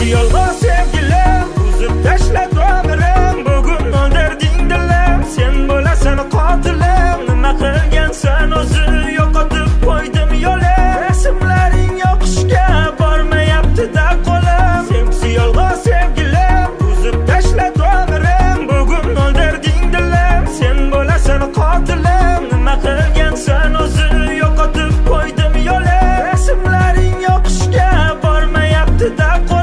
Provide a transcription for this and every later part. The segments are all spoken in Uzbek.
Sensiz yolg'iz sevgilim, uzib tashlab umrim. Bugun o'ldirding dilim, sen bo'lasan qotilim. Nima qilgansan o'zi, yo'qotib qo'ydim yo'lim. Rasmlaring yoqishga bormayapti-da qo'lim. Sensiz yolg'iz sevgilim, uzib tashlab umrim. Bugun o'ldirding dilim, sen bo'lasan qotilim. Nima qilgansan o'zi, yo'qotib qo'ydim yo'lim. Rasmlaring yoqishga bormayapti-da qo'lim.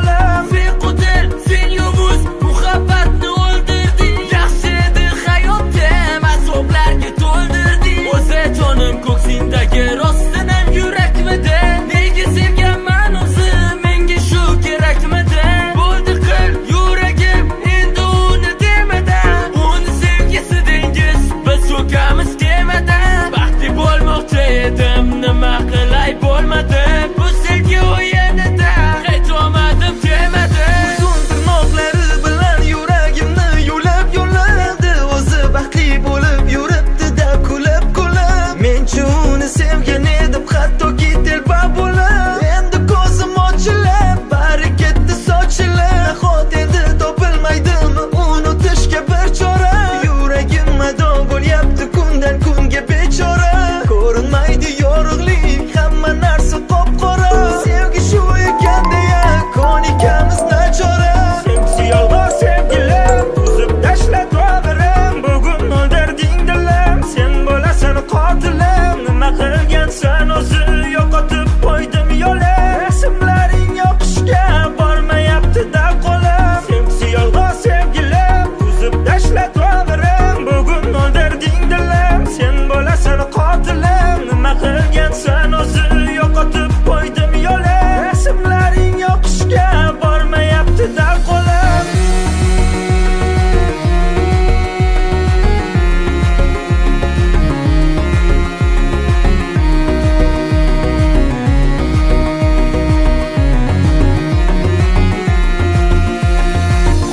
Bequdar, sen yovuz, muhabbatni o'ldirding. Yaxshi edi hayotim, azoblarga to'ldirding. O'zi jonim ko'ksingdagi rostdan yurakmidi? Nega sevganman o'zi, menga shu kerakmidi? Bo'ldi qil yuragim, endi uni demada. Uni sevgisi dengiz, biz so'kamiz kemada. Baxtli bo'lmoqchi edim, nima qilay bo'lmadi. Bu sevgi o'yinida qaytolmadim kemada. Uzun tirnoqlari bilan yuragimni yo'lab yo'ladi. O'zi baxtli bo'lib yuribdi-da kulib kulib. Men-chi uni sevgan edim, hattoki telba bo'lib. Endi ko'zim ochilib, bari ketdi sochilib. Nahot endi topilmaydimi unutishga bir chora? Yuragim ado bo'lyapti kundan kunga bechora. Ko'rinmaydi yorug'lik, hamma narsa qop-qora. Sevgi shu ekan-deya ko'nikamiz nachora. Sensiz yolg'iz sevgilim, uzib tashlab umrim. Bugun o'ldirding dilim, sen bo'lasan qotilim. Nima qilgansan o'zi, yo'qotib qo'ydim yo'lim. Rasmlaring yoqishga bormayapti-da qo'lim. Sensiz yolg'iz sevgilim, uzib tashlab umrim. Bugun o'ldirding dilim, sen bo'lasan qotilim. Nima qilgansan o'zi, yo'qotib qo'ydim yo'lim. Rasmlaring yoqishga bormayapti-da qo'lim.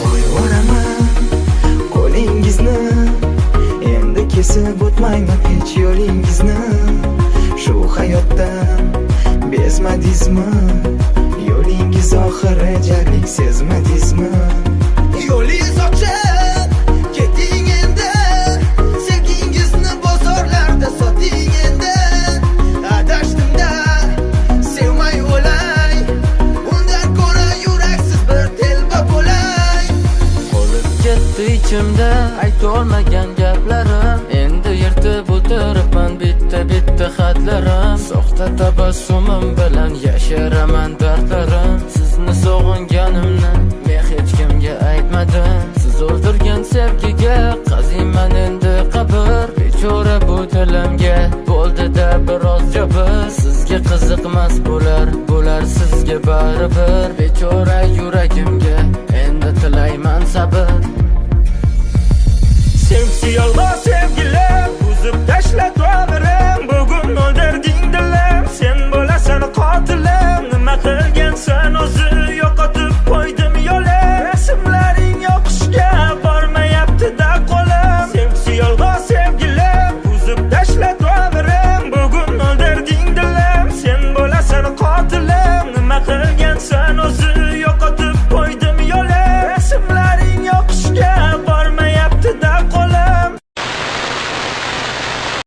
Qo'yvoraman qo'lingizni, endi kesib o'tmayman hech yo'lingizni. Shu hayotdan bezmadingizmi? Yo'lingiz oxiri jarlik sezmadingizmi? Yo'lingiz ochiq, keting endi. Sevgingizni bozorlarda soting endi. Adashdim-da, sevmay o'lay. Undan ko'ra yuraksiz bir telba bo'lay. Qolib ketdi ichimda aytolmagan gaplarim. Endi yirtib o'tiribman bitta xatlarim. Soxta tabassumim bilan yashiraman dardlarim. Sizni sog'inganimni men hech kimga aytmadim. Siz o'ldirgan sevgiga qaziyman endi qabr. Bechora bu dilimga bo'ldi-da biroz jabr. Sizga qiziqmas bo'lar sizga baribir. Bechora yuragimga endi tilayman sabr. Sensiz yolg'iz sevgilim, uzib tashlab umrim. Bugun o'ldirding dilim, sen bo'lasan qotilim. Nima qilgansan o'zi,